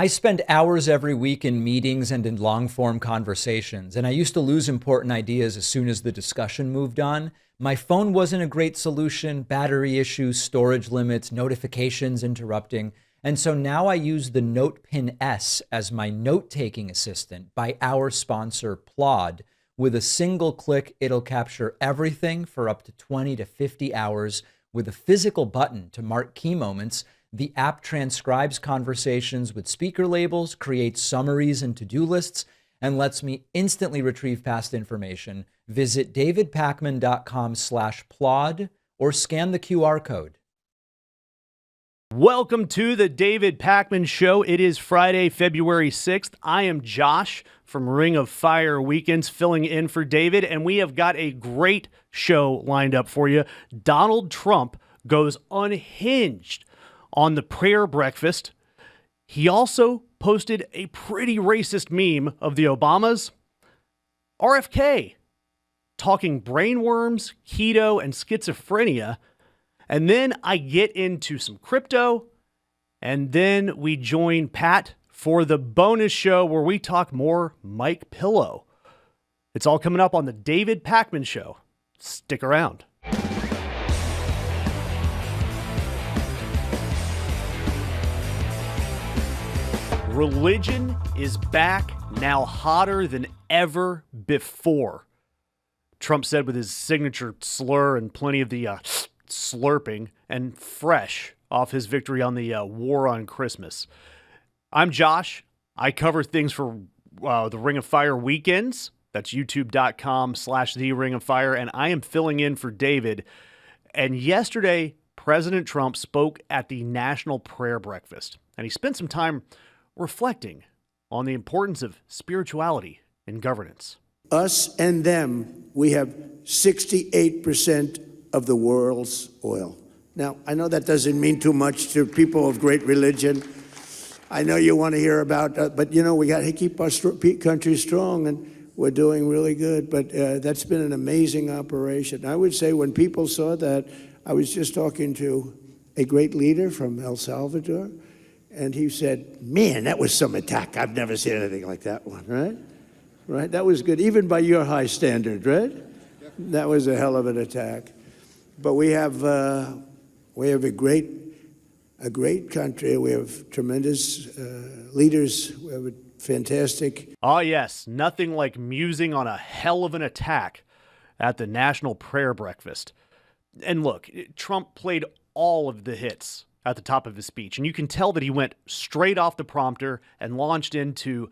I spend hours every week in meetings and in long-form conversations, and I used to lose important ideas as soon as the discussion moved on. My phone wasn't a great solution, battery issues, storage limits, notifications interrupting. And so now I use the NotePin S as my note-taking assistant by our sponsor, Plod. With a single click, it'll capture everything for up to 20 to 50 hours with a physical button to mark key moments. The app transcribes conversations with speaker labels, creates summaries and to-do lists, and lets me instantly retrieve past information. Visit davidpakman.com/plod or scan the QR code. Welcome to the David Pakman Show. It is Friday, February 6th. I am Josh from Ring of Fire Weekends filling in for David, and we have got a great show lined up for you. Donald Trump goes unhinged on the prayer breakfast. He also posted a pretty racist meme of the Obamas. RFK talking brainworms, keto, and schizophrenia. And then I get into some crypto, and then we join Pat for the bonus show where we talk more Mike Pillow. It's all coming up on the David Pakman Show. Stick around. Religion is back, now hotter than ever before. Trump said with his signature slur and plenty of the slurping, and fresh off his victory on the war on Christmas. I'm Josh. I cover things for the Ring of Fire Weekends. That's youtube.com/the Ring of Fire. And I am filling in for David. And yesterday, President Trump spoke at the National Prayer Breakfast. And he spent some time reflecting on the importance of spirituality in governance. Us and them, we have 68% of the world's oil. Now, I know that doesn't mean too much to people of great religion. I know you want to hear about, but you know, we got to keep our country strong, and we're doing really good. But that's been an amazing operation. I would say when people saw that, I was just talking to a great leader from El Salvador, and he said, man, that was some attack. I've never seen anything like that one, right? Right? That was good, even by your high standard, right? That was a hell of an attack. But we have a great country. We have tremendous leaders. We have a fantastic. Oh, yes. Nothing like musing on a hell of an attack at the National Prayer Breakfast. And look, Trump played all of the hits at the top of his speech. And you can tell that he went straight off the prompter and launched into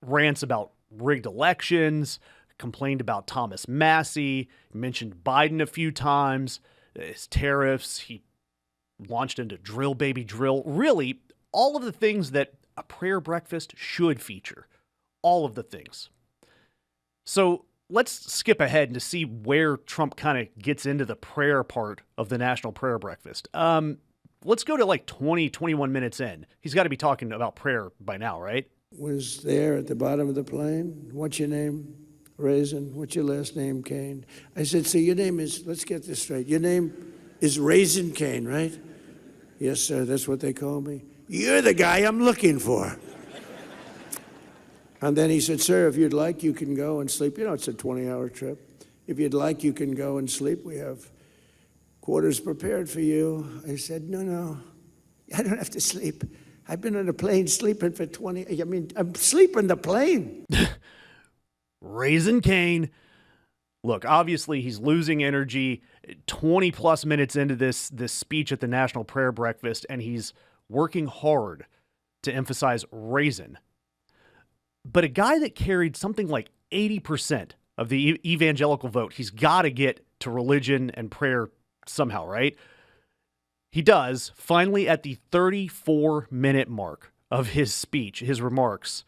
rants about rigged elections, complained about Thomas Massey, mentioned Biden a few times, his tariffs. He launched into drill, baby, drill. Really, all of the things that a prayer breakfast should feature. All of the things. So let's skip ahead to see where Trump kind of gets into the prayer part of the National Prayer Breakfast. Let's go to like 20, 21 minutes in. He's got to be talking about prayer by now, right? Was there at the bottom of the plane. What's your name? Raisin. What's your last name? Kane. I said, so your name is, let's get this straight. Your name is Raisin Kane, right? Yes, sir. That's what they call me. You're the guy I'm looking for. And then he said, sir, if you'd like, you can go and sleep. You know, it's a 20-hour trip. If you'd like, you can go and sleep. We have quarters prepared for you. I said, no, I don't have to sleep. I've been on a plane sleeping for 20, I'm sleeping the plane. Raisin Kane. Look, obviously he's losing energy 20 plus minutes into this speech at the National Prayer Breakfast, and he's working hard to emphasize raisin. But a guy that carried something like 80% of the evangelical vote, he's got to get to religion and prayer somehow, right? He does. Finally, at the 34-minute mark of his speech, his remarks,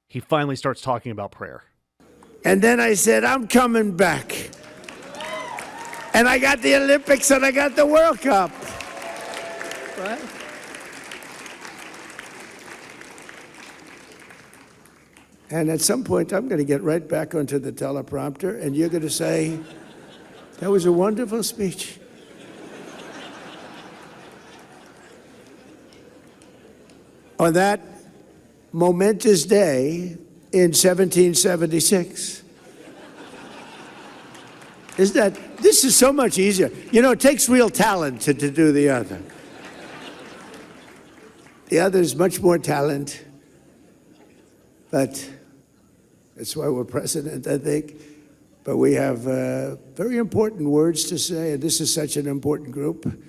he finally starts talking about prayer. And then I said, I'm coming back. And I got the Olympics and I got the World Cup. Right? And at some point, I'm going to get right back onto the teleprompter, and you're going to say, that was a wonderful speech. On that, momentous day in 1776. This is so much easier. You know, it takes real talent to do the other. The other is much more talent, but that's why we're president, I think. But we have very important words to say, and this is such an important group.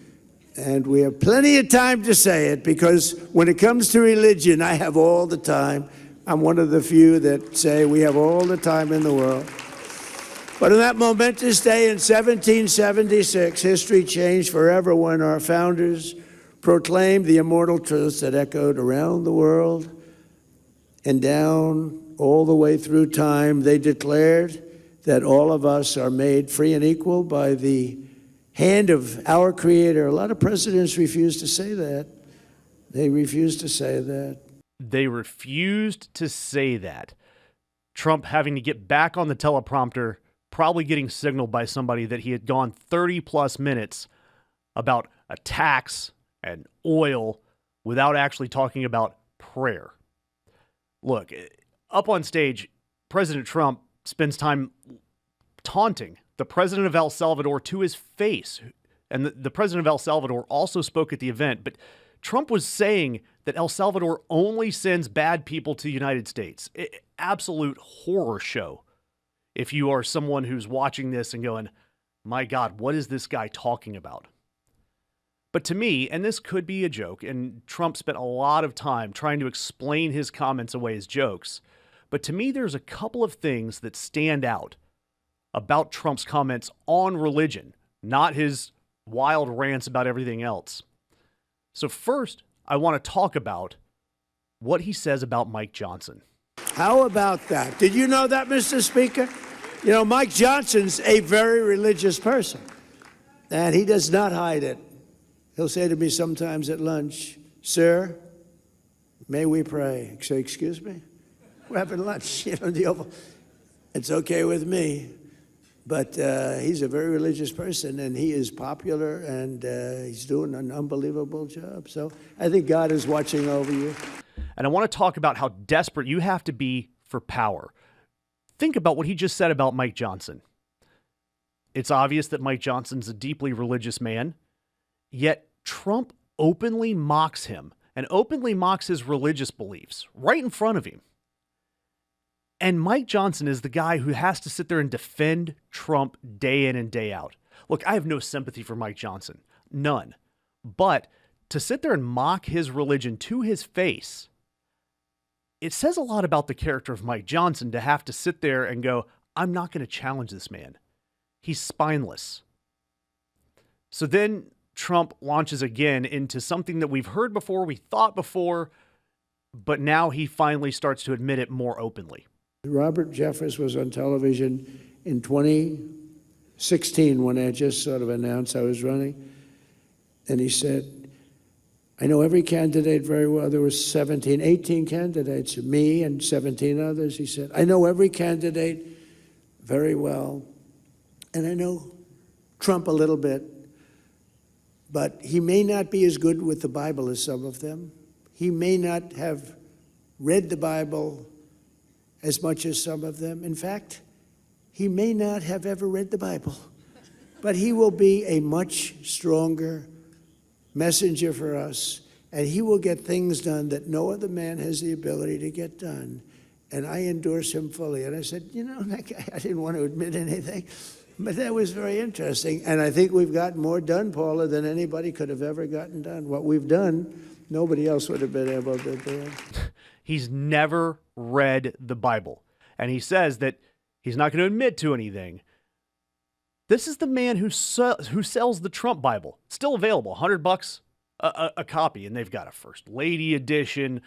And we have plenty of time to say it, because when it comes to religion, I have all the time. I'm one of the few that say we have all the time in the world. But on that momentous day in 1776, history changed forever when our founders proclaimed the immortal truths that echoed around the world and down all the way through time. They declared that all of us are made free and equal by the hand of our Creator. A lot of presidents refuse to say that. They refuse to say that. They refused to say that. Trump having to get back on the teleprompter, probably getting signaled by somebody that he had gone 30 plus minutes about attacks and oil without actually talking about prayer. Look, up on stage, President Trump spends time taunting the president of El Salvador to his face. And the president of El Salvador also spoke at the event, but Trump was saying that El Salvador only sends bad people to the United States. Absolute horror show. If you are someone who's watching this and going, my God, what is this guy talking about? But to me, and this could be a joke, and Trump spent a lot of time trying to explain his comments away as jokes, but to me, there's a couple of things that stand out about Trump's comments on religion, not his wild rants about everything else. So first, I want to talk about what he says about Mike Johnson. How about that? Did you know that, Mr. Speaker? You know, Mike Johnson's a very religious person, and he does not hide it. He'll say to me sometimes at lunch, "Sir, may we pray?" I say, "Excuse me? We're having lunch, you know, the Oval." It's okay with me. But he's a very religious person, and he is popular, and he's doing an unbelievable job. So I think God is watching over you. And I want to talk about how desperate you have to be for power. Think about what he just said about Mike Johnson. It's obvious that Mike Johnson's a deeply religious man, yet Trump openly mocks him and openly mocks his religious beliefs right in front of him. And Mike Johnson is the guy who has to sit there and defend Trump day in and day out. Look, I have no sympathy for Mike Johnson. None. But to sit there and mock his religion to his face, it says a lot about the character of Mike Johnson to have to sit there and go, I'm not going to challenge this man. He's spineless. So then Trump launches again into something that we've heard before, we thought before, but now he finally starts to admit it more openly. Robert Jeffress was on television in 2016 when I just sort of announced I was running. And he said, I know every candidate very well. There were 18 candidates, me and 17 others. He said, I know every candidate very well. And I know Trump a little bit. But he may not be as good with the Bible as some of them. He may not have read the Bible as much as some of them. In fact, he may not have ever read the Bible, but he will be a much stronger messenger for us, and he will get things done that no other man has the ability to get done. And I endorse him fully. And I said, you know, that guy, I didn't want to admit anything, but that was very interesting. And I think we've gotten more done, Paula, than anybody could have ever gotten done. What we've done, nobody else would have been able to do. He's never read the Bible. And he says that he's not going to admit to anything. This is the man who sells the Trump Bible. It's still available, $100 a copy. And they've got a First Lady edition,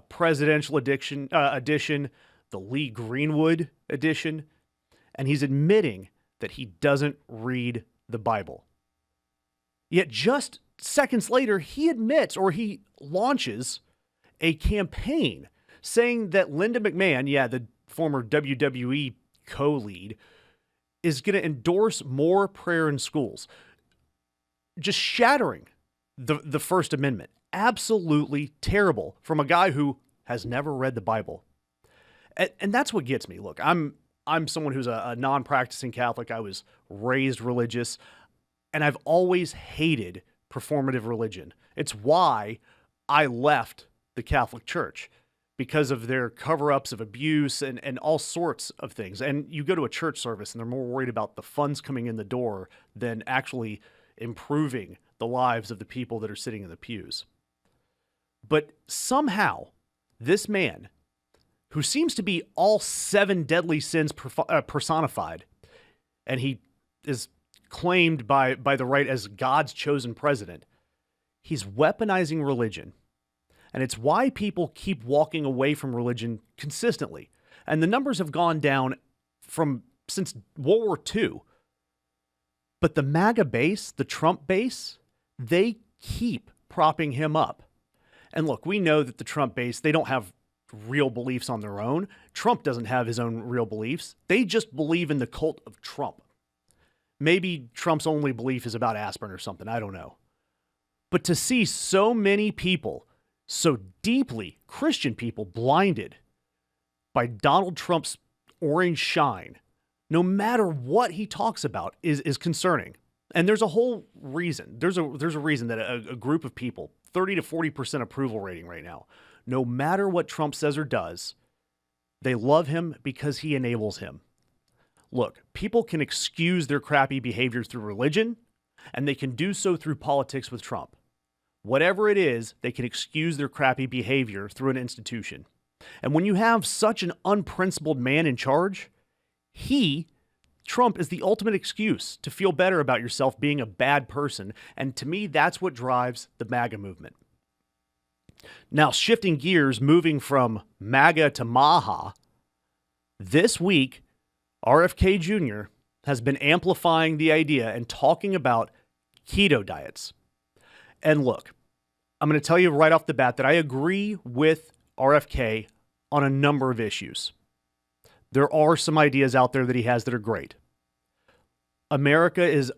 presidential edition, the Lee Greenwood edition. And he's admitting that he doesn't read the Bible. Yet just seconds later, he admits, or he launches a campaign saying that Linda McMahon, the former WWE co-lead, is going to endorse more prayer in schools. Just shattering the First Amendment. Absolutely terrible from a guy who has never read the Bible. And that's what gets me. Look, I'm someone who's a non-practicing Catholic. I was raised religious, and I've always hated performative religion. It's why I left the Catholic Church, because of their cover-ups of abuse and all sorts of things. And you go to a church service, and they're more worried about the funds coming in the door than actually improving the lives of the people that are sitting in the pews. But somehow, this man, who seems to be all 7 deadly sins personified, and he is claimed by the right as God's chosen president, he's weaponizing religion. And it's why people keep walking away from religion consistently. And the numbers have gone down since World War II. But the MAGA base, the Trump base, they keep propping him up. And look, we know that the Trump base, they don't have real beliefs on their own. Trump doesn't have his own real beliefs. They just believe in the cult of Trump. Maybe Trump's only belief is about aspirin or something. I don't know. But to see so many people, so deeply Christian people, blinded by Donald Trump's orange shine, no matter what he talks about, is concerning. And there's a whole reason. There's a reason that a group of people, 30 to 40% approval rating right now, no matter what Trump says or does, they love him because he enables him. Look, people can excuse their crappy behavior through religion, and they can do so through politics with Trump. Whatever it is, they can excuse their crappy behavior through an institution. And when you have such an unprincipled man in charge, Trump, is the ultimate excuse to feel better about yourself being a bad person. And to me, that's what drives the MAGA movement. Now, shifting gears, moving from MAGA to Maha, this week, RFK Jr. has been amplifying the idea and talking about keto diets. And look, I'm going to tell you right off the bat that I agree with RFK on a number of issues. There are some ideas out there that he has that are great. America is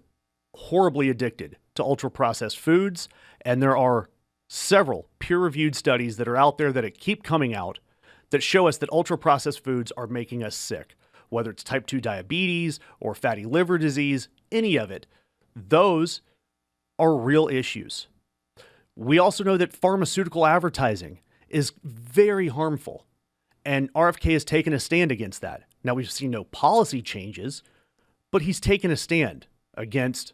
horribly addicted to ultra-processed foods, and there are several peer-reviewed studies that are out there that keep coming out that show us that ultra-processed foods are making us sick. Whether it's type 2 diabetes or fatty liver disease, any of it, those are real issues. We also know that pharmaceutical advertising is very harmful, and RFK has taken a stand against that. Now, we've seen no policy changes, but he's taken a stand against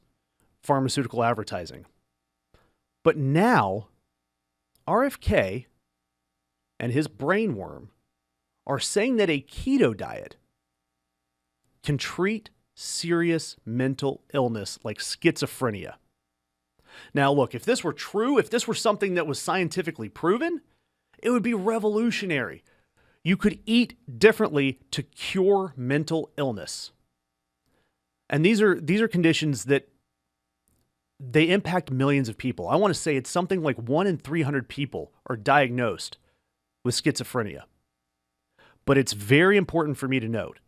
pharmaceutical advertising. But now, RFK and his brainworm are saying that a keto diet can treat serious mental illness like schizophrenia. Now, look, if this were true, if this were something that was scientifically proven, it would be revolutionary. You could eat differently to cure mental illness. And these are conditions that they impact millions of people. I want to say it's something like 1 in 300 people are diagnosed with schizophrenia. But it's very important for me to note,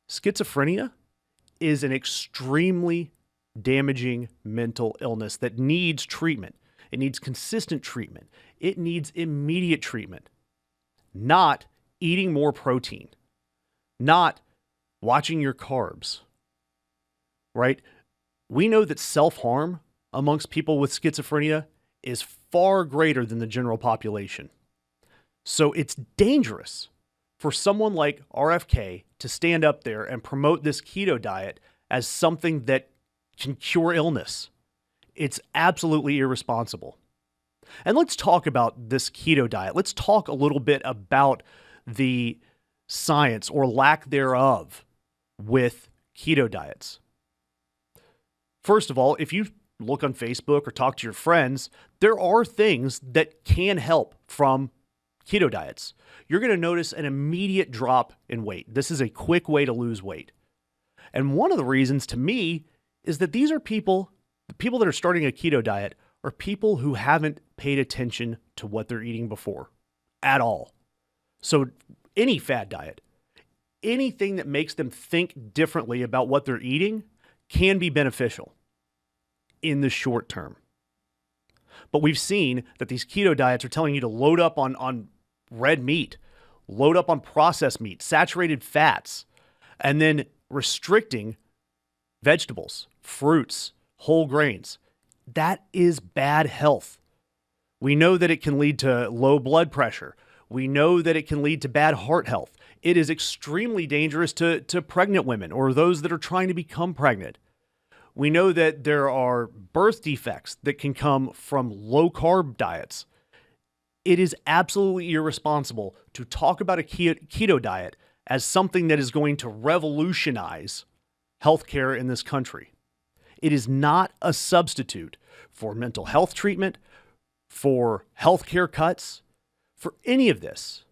schizophrenia is an extremely damaging mental illness that needs treatment. It needs consistent treatment. It needs immediate treatment, not eating more protein, not watching your carbs, right? We know that self-harm amongst people with schizophrenia is far greater than the general population. So it's dangerous for someone like RFK to stand up there and promote this keto diet as something that can cure illness. It's absolutely irresponsible. And let's talk about this keto diet. Let's talk a little bit about the science or lack thereof with keto diets. First of all, if you look on Facebook or talk to your friends, there are things that can help from keto diets. You're going to notice an immediate drop in weight. This is a quick way to lose weight. And one of the reasons to me is that these are the people that are starting a keto diet are people who haven't paid attention to what they're eating before at all. So any fad diet, anything that makes them think differently about what they're eating can be beneficial in the short term. But we've seen that these keto diets are telling you to load up on red meat, load up on processed meat, saturated fats, and then restricting vegetables, fruits, whole grains. That is bad health. We know that it can lead to low blood pressure. We know that it can lead to bad heart health. It is extremely dangerous to pregnant women or those that are trying to become pregnant. We know that there are birth defects that can come from low carb diets. It is absolutely irresponsible to talk about a keto diet as something that is going to revolutionize healthcare in this country. It is not a substitute for mental health treatment, for healthcare cuts, for any of this.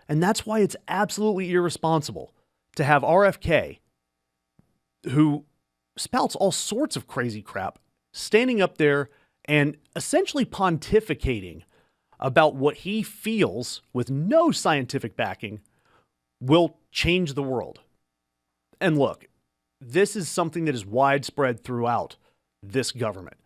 And that's why it's absolutely irresponsible to have RFK, who spouts all sorts of crazy crap, standing up there and essentially pontificating about what he feels with no scientific backing will change the world. And look, this is something that is widespread throughout this government.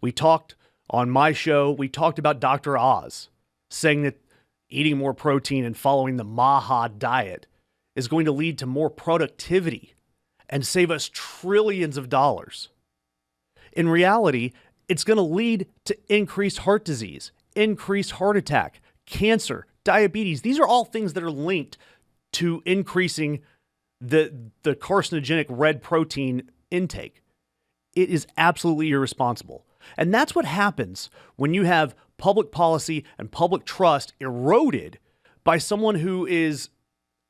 We talked on my show, we talked about Dr. Oz saying that eating more protein and following the Maha diet is going to lead to more productivity and save us trillions of dollars. In reality, it's going to lead to increased heart disease, increased heart attack, cancer, diabetes. These are all things that are linked to increasing the carcinogenic red protein intake. It is absolutely irresponsible. And that's what happens when you have public policy and public trust eroded by someone who is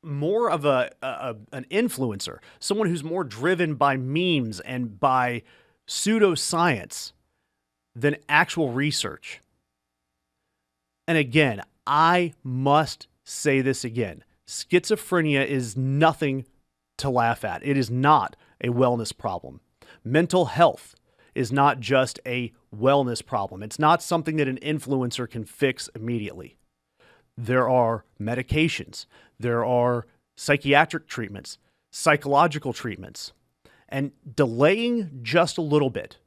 more of an influencer, someone who's more driven by memes and by pseudoscience than actual research. And again, I must say this again. Schizophrenia is nothing to laugh at. It is not a wellness problem. Mental health is not just a wellness problem. It's not something that an influencer can fix immediately. There are medications. There are psychiatric treatments, psychological treatments, and delaying just a little bit,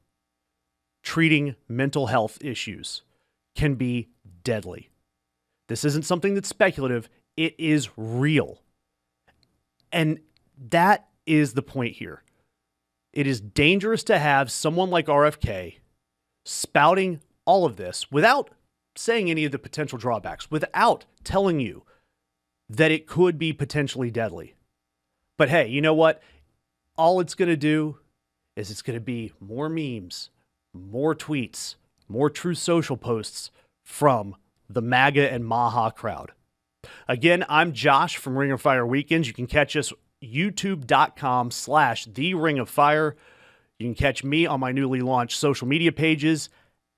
treating mental health issues can be deadly. This isn't something that's speculative. It is real. And that is the point here. It is dangerous to have someone like RFK spouting all of this without saying any of the potential drawbacks, without telling you that it could be potentially deadly. But hey, you know what? All it's going to do is it's going to be more memes, more tweets, more True Social posts from the MAGA and Maha crowd. Again, I'm Josh from Ring of Fire Weekends. You can catch us youtube.com/The Ring of Fire. You can catch me on my newly launched social media pages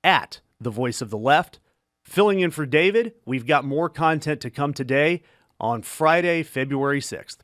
at The Voice of the Left. Filling in for David, we've got more content to come today on Friday, February 6th.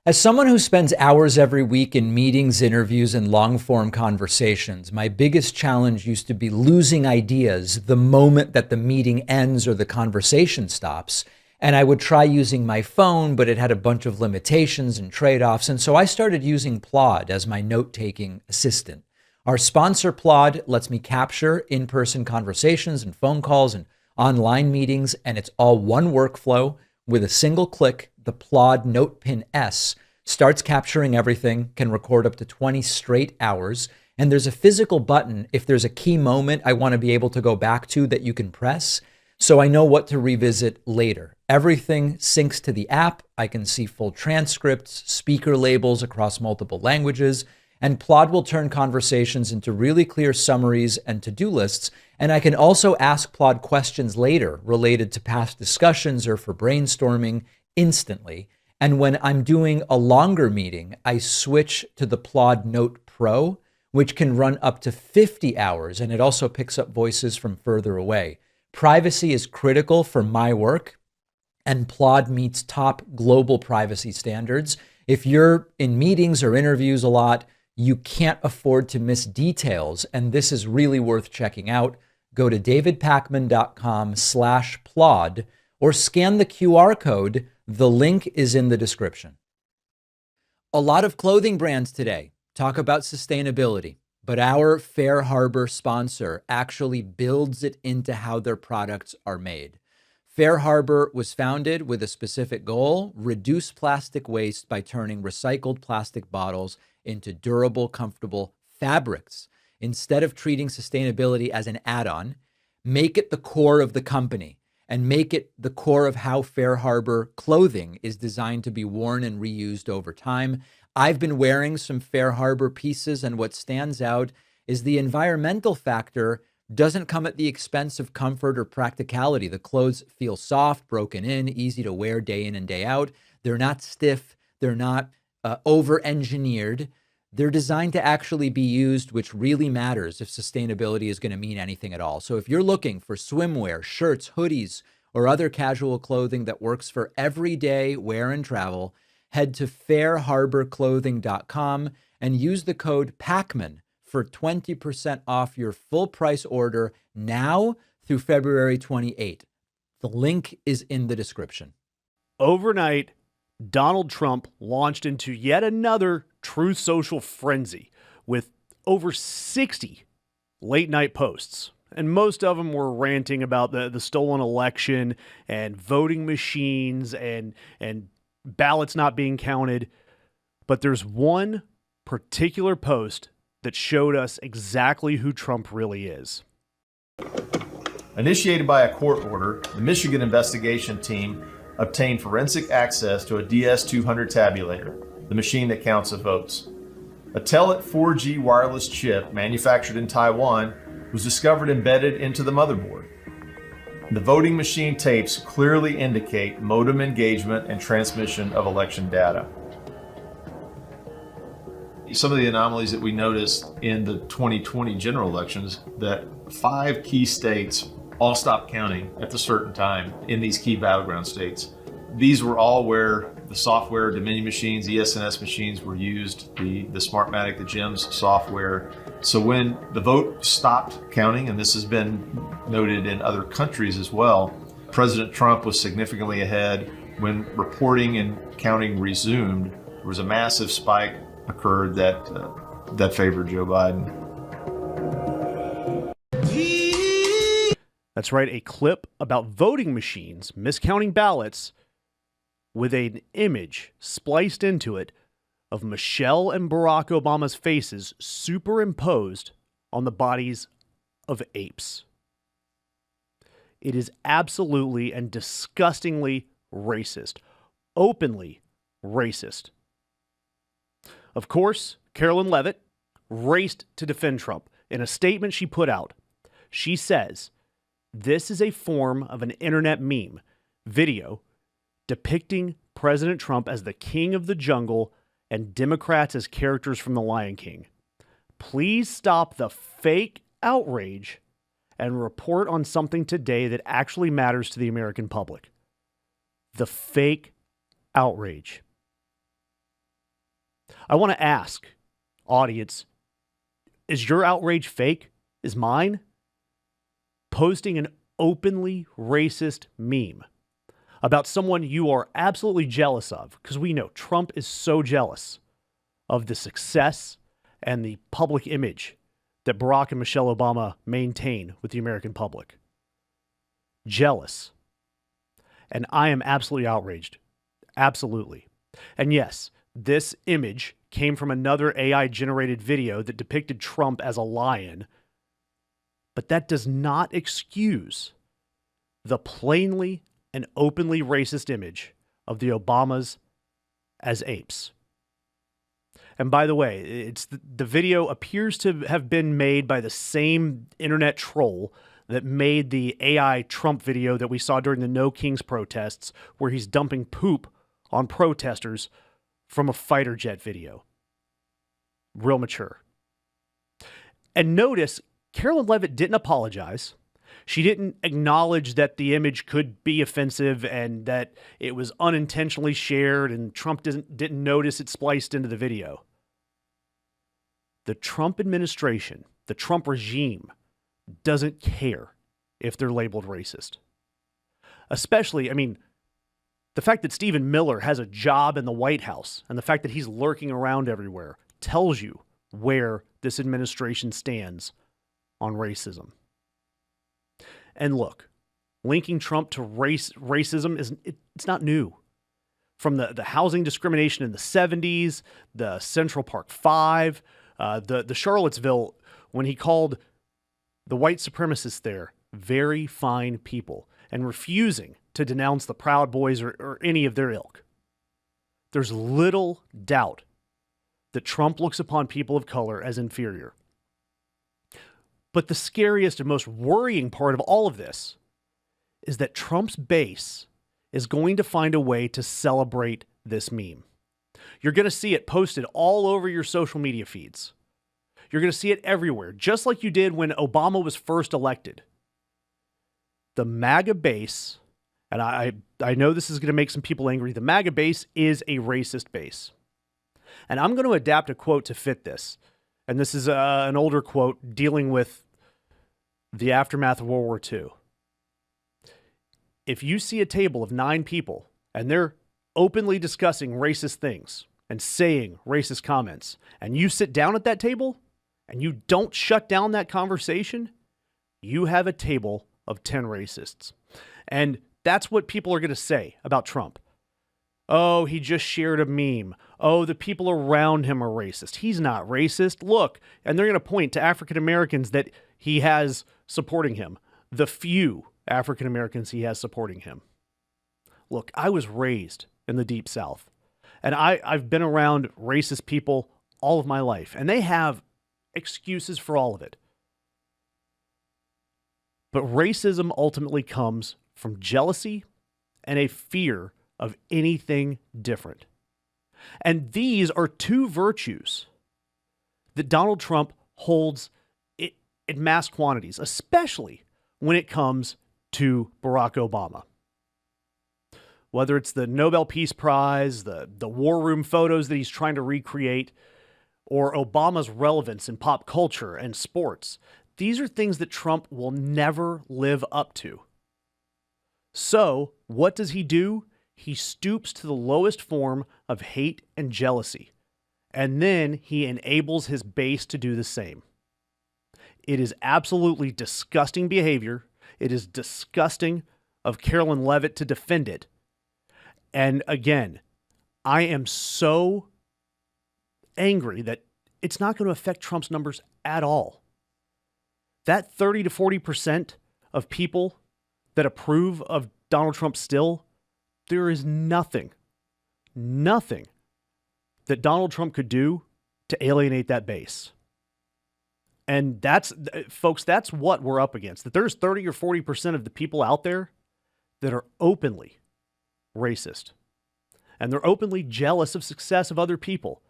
As someone who spends hours every week in meetings, interviews, and long-form conversations, my biggest challenge used to be losing ideas the moment that the meeting ends or the conversation stops. And I would try using my phone, but it had a bunch of limitations and trade-offs. And so I started using Plod as my note-taking assistant. Our sponsor, Plod, lets me capture in-person conversations and phone calls and online meetings, and it's all one workflow. With a single click, the Plod NotePin S starts capturing everything, can record up to 20 straight hours, and there's a physical button if there's a key moment I want to be able to go back to that you can press, so I know what to revisit later. Everything syncs to the app. I can see full transcripts, speaker labels across multiple languages, and Plod will turn conversations into really clear summaries and to-do lists. And I can also ask Plod questions later related to past discussions or for brainstorming instantly. And when I'm doing a longer meeting, I switch to the Plod Note Pro, which can run up to 50 hours, and it also picks up voices from further away. Privacy is critical for my work, and Plod meets top global privacy standards. If you're in meetings or interviews a lot, you can't afford to miss details, and this is really worth checking out. Go to davidpakman.com/Plod or scan the QR code. The link is in the description. A lot of clothing brands today talk about sustainability, but our Fair Harbor sponsor actually builds it into how their products are made. Fair Harbor was founded with a specific goal: reduce plastic waste by turning recycled plastic bottles into durable, comfortable fabrics. Instead of treating sustainability as an add-on, make it the core of the company and make it the core of how Fair Harbor clothing is designed to be worn and reused over time. I've been wearing some Fair Harbor pieces, and what stands out is the environmental factor doesn't come at the expense of comfort or practicality. The clothes feel soft, broken in, easy to wear day in and day out. They're not stiff. They're not over-engineered. They're designed to actually be used, which really matters if sustainability is going to mean anything at all. So if you're looking for swimwear, shirts, hoodies, or other casual clothing that works for everyday wear and travel, head to fairharborclothing.com and use the code Pakman for 20% off your full price order now through February 28th. The link is in the description. Overnight, Donald Trump launched into yet another Truth Social frenzy with over 60 late night posts. And most of them were ranting about the stolen election and voting machines and ballots not being counted. But there's one particular post that showed us exactly who Trump really is. Initiated by a court order, the Michigan investigation team obtained forensic access to a DS-200 tabulator, the machine that counts the votes. A Telit 4G wireless chip manufactured in Taiwan was discovered embedded into the motherboard. The voting machine tapes clearly indicate modem engagement and transmission of election data. Some of the anomalies that we noticed in the 2020 general elections, that 5 key states all stopped counting at a certain time in these key battleground states. These were all where the software, Dominion machines, ES&S machines were used, the Smartmatic, the GEMS software. So when the vote stopped counting, and this has been noted in other countries as well, President Trump was significantly ahead. When reporting and counting resumed, there was a massive spike occurred that favored Joe Biden. That's right, a clip about voting machines miscounting ballots with an image spliced into it of Michelle and Barack Obama's faces superimposed on the bodies of apes. It is absolutely and disgustingly racist, openly racist. Of course, Carolyn Leavitt raced to defend Trump. In a statement she put out, she says, "This is a form of an internet meme video depicting President Trump as the king of the jungle and Democrats as characters from The Lion King. Please stop the fake outrage and report on something today that actually matters to the American public." The fake outrage. I want to ask, audience, is your outrage fake? Is mine? Posting an openly racist meme about someone you are absolutely jealous of, because we know Trump is so jealous of the success and the public image that Barack and Michelle Obama maintain with the American public. Jealous. And I am absolutely outraged. Absolutely. And yes, this image came from another AI-generated video that depicted Trump as a lion, but that does not excuse the plainly and openly racist image of the Obamas as apes. And by the way, the video appears to have been made by the same internet troll that made the AI Trump video that we saw during the No Kings protests, where he's dumping poop on protesters from a fighter jet video. Real mature. And notice, Carolyn Leavitt didn't apologize. She didn't acknowledge that the image could be offensive and that it was unintentionally shared and Trump didn't notice it spliced into the video. The Trump administration, the Trump regime, doesn't care if they're labeled racist. Especially, the fact that Stephen Miller has a job in the White House and the fact that he's lurking around everywhere tells you where this administration stands on racism. And look, linking Trump to racism it's not new. From the housing discrimination in the 70s, the Central Park Five, the Charlottesville, when he called the white supremacists there very fine people and refusing to denounce the Proud Boys or any of their ilk. There's little doubt that Trump looks upon people of color as inferior. But the scariest and most worrying part of all of this is that Trump's base is going to find a way to celebrate this meme. You're going to see it posted all over your social media feeds. You're going to see it everywhere, just like you did when Obama was first elected. The MAGA base, and I know this is going to make some people angry, the MAGA base is a racist base. And I'm going to adapt a quote to fit this. And this is an older quote dealing with the aftermath of World War II. If you see a table of 9 people and they're openly discussing racist things and saying racist comments, and you sit down at that table and you don't shut down that conversation, you have a table of 10 racists. And that's what people are going to say about Trump. Oh, he just shared a meme. Oh, the people around him are racist. He's not racist. Look, and they're going to point to African Americans that he has supporting him. The few African Americans he has supporting him. Look, I was raised in the Deep South, and I've been around racist people all of my life, and they have excuses for all of it. But racism ultimately comes from jealousy and a fear of anything different. And these are 2 virtues that Donald Trump holds in mass quantities, especially when it comes to Barack Obama. Whether it's the Nobel Peace Prize, the war room photos that he's trying to recreate, or Obama's relevance in pop culture and sports, these are things that Trump will never live up to. So, what does he do? He stoops to the lowest form of hate and jealousy, and then he enables his base to do the same. It is absolutely disgusting behavior. It is disgusting of Carolyn Leavitt to defend it. And again, I am so angry that it's not going to affect Trump's numbers at all. That 30 to 40% of people that approve of Donald Trump still, there is nothing that Donald Trump could do to alienate that base. And that's, folks, that's what we're up against. That there's 30 or 40% of the people out there that are openly racist. And they're openly jealous of success of other people.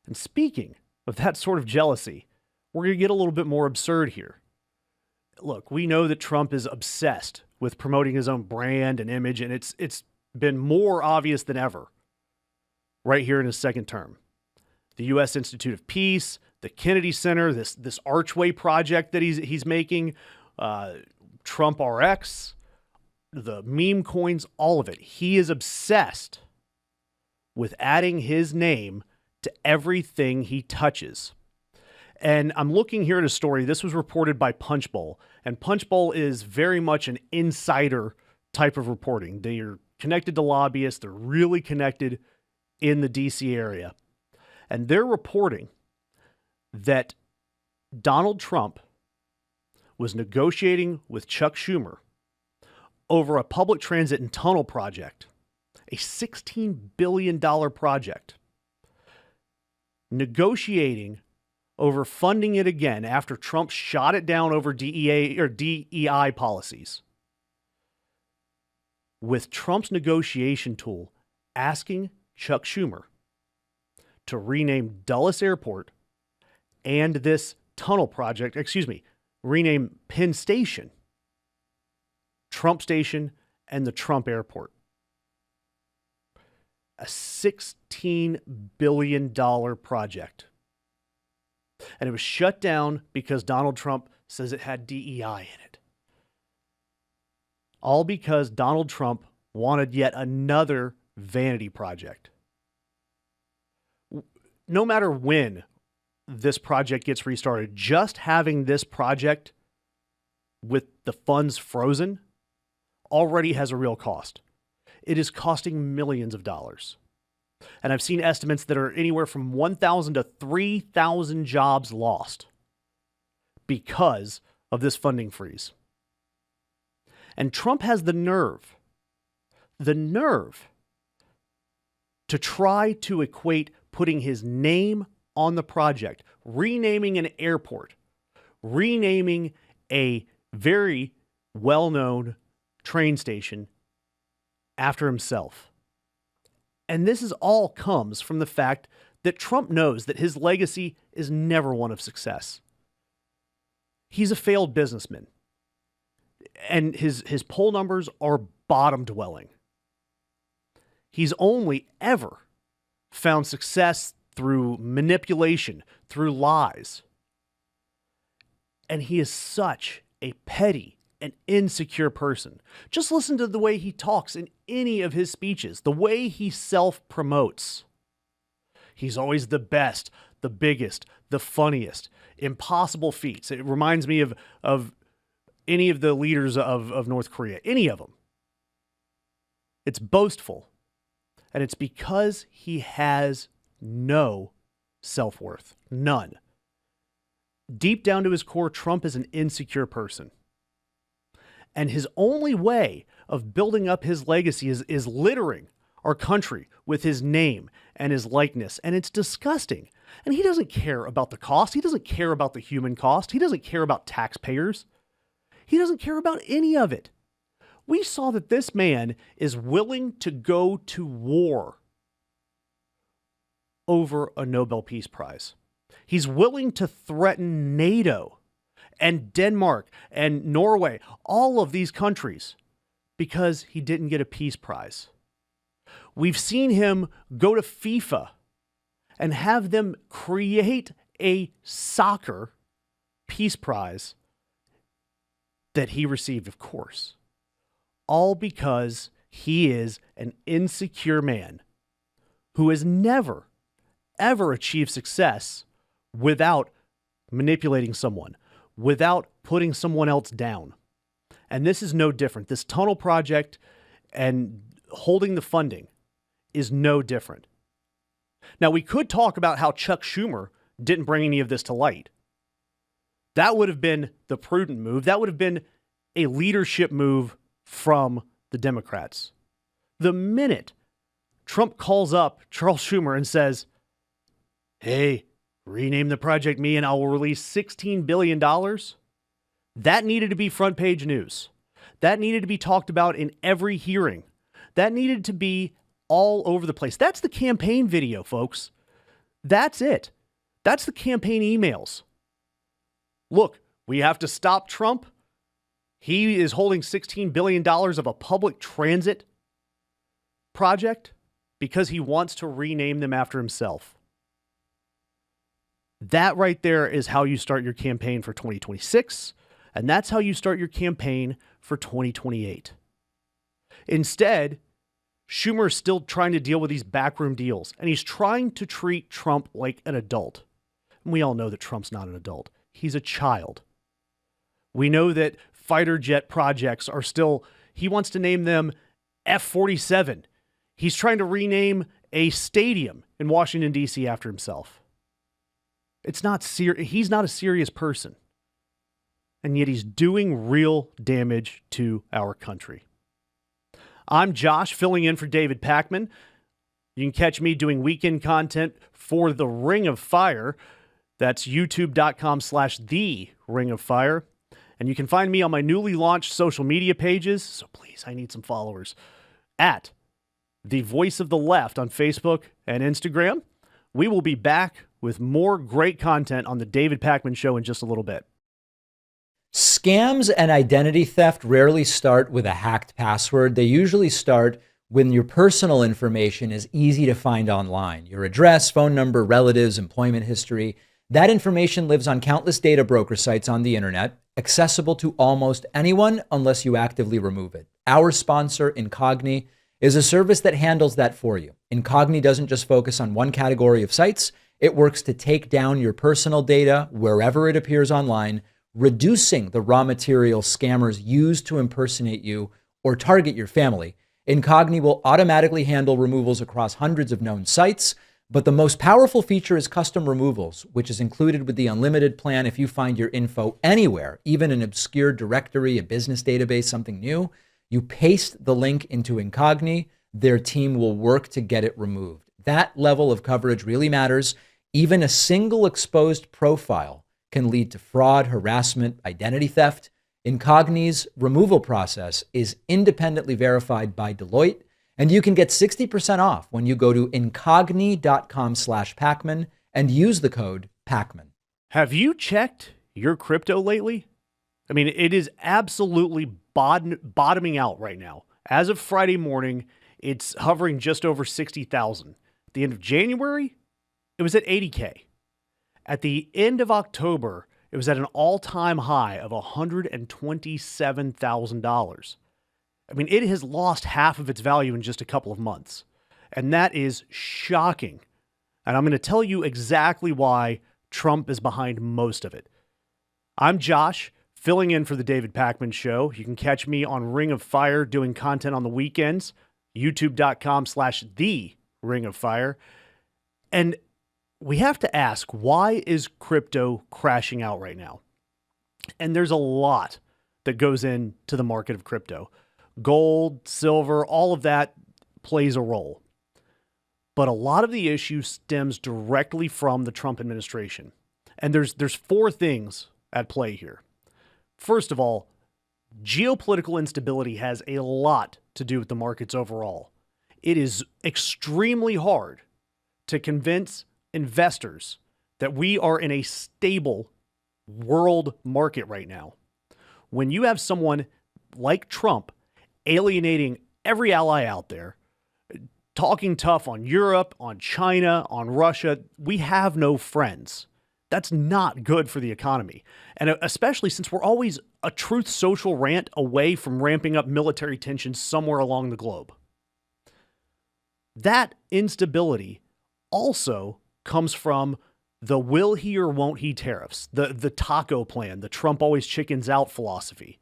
And speaking of that sort of jealousy, we're going to get a little bit more absurd here. Look, we know that Trump is obsessed with promoting his own brand and image, and it's been more obvious than ever right here in his second term. The U.S. Institute of Peace, the Kennedy Center, this archway project that he's making, Trump RX, the meme coins, all of it. He is obsessed with adding his name to everything he touches. And I'm looking here at a story. This was reported by Punchbowl, and Punchbowl is very much an insider type of reporting. They are connected to lobbyists. They're really connected in the D.C. area. And they're reporting that Donald Trump was negotiating with Chuck Schumer over a public transit and tunnel project, a $16 billion project, negotiating over funding it again after Trump shot it down over DEI policies, with Trump's negotiation tool asking Chuck Schumer to rename Dulles Airport and this tunnel project, rename Penn Station, Trump Station, and the Trump Airport. A $16 billion project. And it was shut down because Donald Trump says it had DEI in it. All because Donald Trump wanted yet another vanity project. No matter when this project gets restarted, just having this project with the funds frozen already has a real cost. It is costing millions of dollars. And I've seen estimates that are anywhere from 1,000 to 3,000 jobs lost because of this funding freeze. And Trump has the nerve to try to equate putting his name on the project, renaming an airport, renaming a very well-known train station after himself. And this is all comes from the fact that Trump knows that his legacy is never one of success. He's a failed businessman. And his poll numbers are bottom dwelling. He's only ever found success through manipulation, through lies. And he is such a petty and insecure person. Just listen to the way he talks in any of his speeches, the way he self-promotes. He's always the best, the biggest, the funniest, impossible feats. It reminds me of any of the leaders of North Korea, any of them. It's boastful. And it's because he has no self-worth. None. Deep down to his core, Trump is an insecure person. And his only way of building up his legacy is littering our country with his name and his likeness. And it's disgusting. And he doesn't care about the cost. He doesn't care about the human cost. He doesn't care about taxpayers. He doesn't care about any of it. We saw that this man is willing to go to war over a Nobel Peace Prize. He's willing to threaten NATO and Denmark and Norway, all of these countries, because he didn't get a peace prize. We've seen him go to FIFA and have them create a soccer peace prize that he received, of course. All because he is an insecure man who has never, ever achieved success without manipulating someone, without putting someone else down. And this is no different. This tunnel project and holding the funding is no different. Now, we could talk about how Chuck Schumer didn't bring any of this to light. That would have been the prudent move. That would have been a leadership move from the Democrats. The minute Trump calls up Charles Schumer and says, hey, rename the project me and I will release $16 billion, that needed to be front page news. That needed to be talked about in every hearing. That needed to be all over the place. That's the campaign video, folks. That's it. That's the campaign emails. Look, we have to stop Trump. He is holding $16 billion of a public transit project because he wants to rename them after himself. That right there is how you start your campaign for 2026, and that's how you start your campaign for 2028. Instead, Schumer is still trying to deal with these backroom deals, and he's trying to treat Trump like an adult. And we all know that Trump's not an adult. He's a child. We know that fighter jet projects are still, he wants to name them F-47. He's trying to rename a stadium in Washington, D.C. after himself. It's not he's not a serious person. And yet he's doing real damage to our country. I'm Josh, filling in for David Pakman. You can catch me doing weekend content for The Ring of Fire. That's youtube.com/The Ring of Fire. And you can find me on my newly launched social media pages. So please, I need some followers. At The Voice of the Left on Facebook and Instagram. We will be back with more great content on the David Pakman Show in just a little bit. Scams and identity theft rarely start with a hacked password. They usually start when your personal information is easy to find online. Your address, phone number, relatives, employment history. That information lives on countless data broker sites on the internet, accessible to almost anyone unless you actively remove it. Our sponsor, Incogni, is a service that handles that for you. Incogni doesn't just focus on one category of sites. It works to take down your personal data wherever it appears online, reducing the raw material scammers use to impersonate you or target your family. Incogni will automatically handle removals across hundreds of known sites, but the most powerful feature is custom removals, which is included with the unlimited plan. If you find your info anywhere, even an obscure directory, a business database, something new, you paste the link into Incogni, their team will work to get it removed. That level of coverage really matters. Even a single exposed profile can lead to fraud, harassment, identity theft. Incogni's removal process is independently verified by Deloitte, and you can get 60% off when you go to incogni.com/Pakman and use the code Pakman. Have you checked your crypto lately? I mean, it is absolutely bottoming out right now. As of Friday morning, it's hovering just over 60,000. At the end of January, it was at 80K. At the end of October, it was at an all-time high of $127,000. I mean, it has lost half of its value in just a couple of months. And that is shocking. And I'm going to tell you exactly why Trump is behind most of it. I'm Josh, filling in for the David Pakman Show. You can catch me on Ring of Fire doing content on the weekends, youtube.com/The Ring of Fire. And we have to ask, why is crypto crashing out right now? And there's a lot that goes into the market of crypto. Gold, silver, all of that plays a role. But a lot of the issue stems directly from the Trump administration. And there's four things at play here. First of all, geopolitical instability has a lot to do with the markets overall. It is extremely hard to convince investors that we are in a stable world market right now. When you have someone like Trump alienating every ally out there, talking tough on Europe, on China, on Russia, we have no friends. That's not good for the economy. And especially since we're always a Truth Social rant away from ramping up military tensions somewhere along the globe. That instability also comes from the will he or won't he tariffs, the taco plan, the Trump always chickens out philosophy.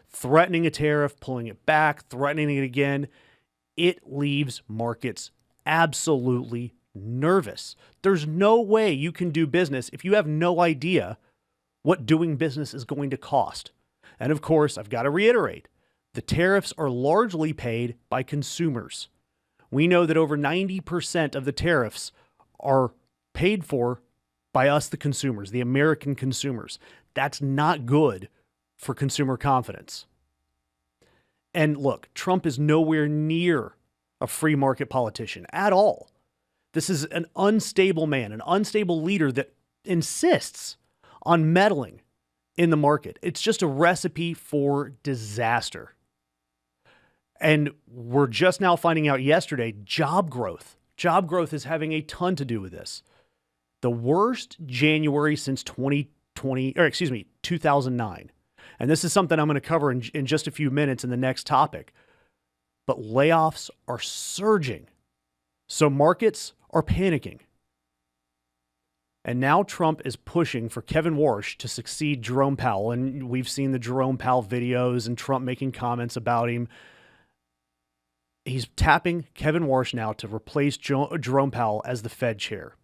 Threatening a tariff, pulling it back, threatening it again. It leaves markets absolutely nervous. There's no way you can do business if you have no idea what doing business is going to cost. And of course, I've got to reiterate, the tariffs are largely paid by consumers. We know that over 90% of the tariffs are paid for by us, the consumers, the American consumers. That's not good for consumer confidence. And look, Trump is nowhere near a free market politician at all. This is an unstable man, an unstable leader that insists on meddling in the market. It's just a recipe for disaster. And we're just now finding out yesterday, job growth. Job growth is having a ton to do with this. The worst January since 2009. And this is something I'm going to cover in just a few minutes in the next topic. But layoffs are surging. So markets are panicking. And now Trump is pushing for Kevin Warsh to succeed Jerome Powell. And we've seen the Jerome Powell videos and Trump making comments about him. He's tapping Kevin Warsh now to replace Jerome Powell as the Fed chair.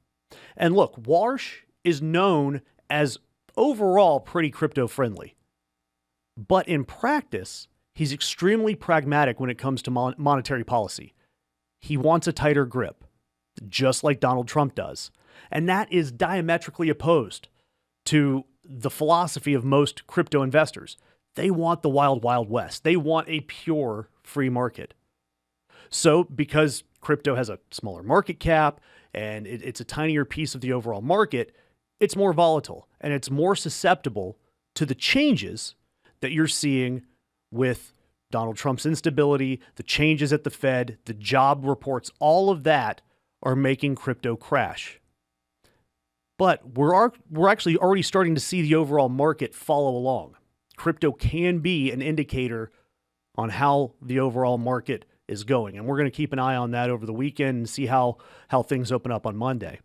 And look, Warsh is known as overall pretty crypto friendly. But in practice, he's extremely pragmatic when it comes to monetary policy. He wants a tighter grip, just like Donald Trump does. And that is diametrically opposed to the philosophy of most crypto investors. They want the wild, wild west. They want a pure free market. So because crypto has a smaller market cap and it's a tinier piece of the overall market, it's more volatile and it's more susceptible to the changes that you're seeing with Donald Trump's instability, the changes at the Fed, the job reports, all of that are making crypto crash. But we're actually already starting to see the overall market follow along. Crypto can be an indicator on how the overall market is going. And we're going to keep an eye on that over the weekend and see how things open up on Monday.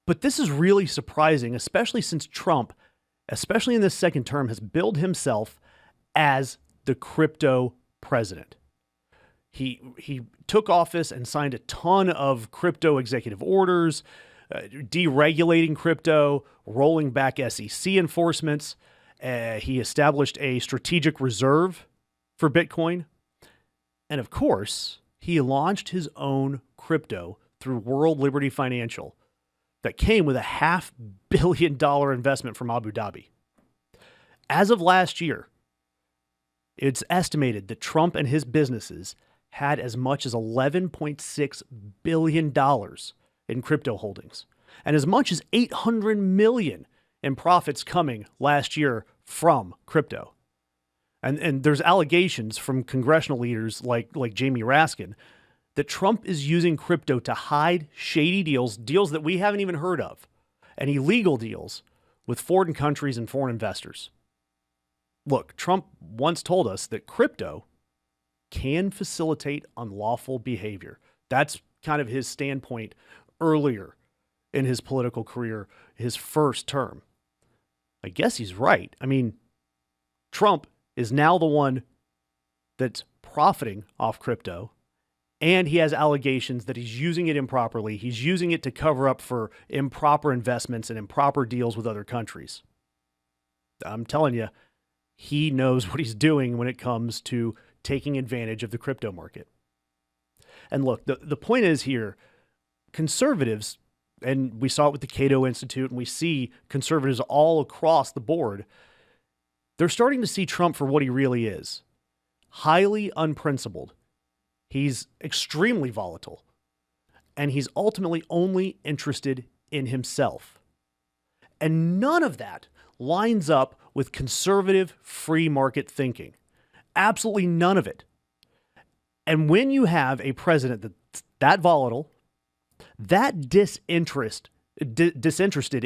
But this is really surprising, especially since Trump, especially in this second term, has billed himself as the crypto president. He took office and signed a ton of crypto executive orders, deregulating crypto, rolling back SEC enforcements. He established a strategic reserve for Bitcoin. And of course, he launched his own crypto through World Liberty Financial that came with a $500 million investment from Abu Dhabi. As of last year, it's estimated that Trump and his businesses had as much as $11.6 billion in crypto holdings and as much as $800 million in profits coming last year from crypto. And there's allegations from congressional leaders like Jamie Raskin that Trump is using crypto to hide shady deals that we haven't even heard of, and illegal deals with foreign countries and foreign investors. Look, Trump once told us that crypto can facilitate unlawful behavior. That's kind of his standpoint earlier in his political career, his first term. I guess he's right. I mean, Trump is now the one that's profiting off crypto, and he has allegations that he's using it improperly. He's using it to cover up for improper investments and improper deals with other countries. I'm telling you, he knows what he's doing when it comes to taking advantage of the crypto market. And look, the point is here, conservatives, and we saw it with the Cato Institute, and we see conservatives all across the board, they're starting to see Trump for what he really is. Highly unprincipled. He's extremely volatile. And he's ultimately only interested in himself. And none of that lines up with conservative free market thinking. Absolutely none of it. And when you have a president that's that volatile, that disinterested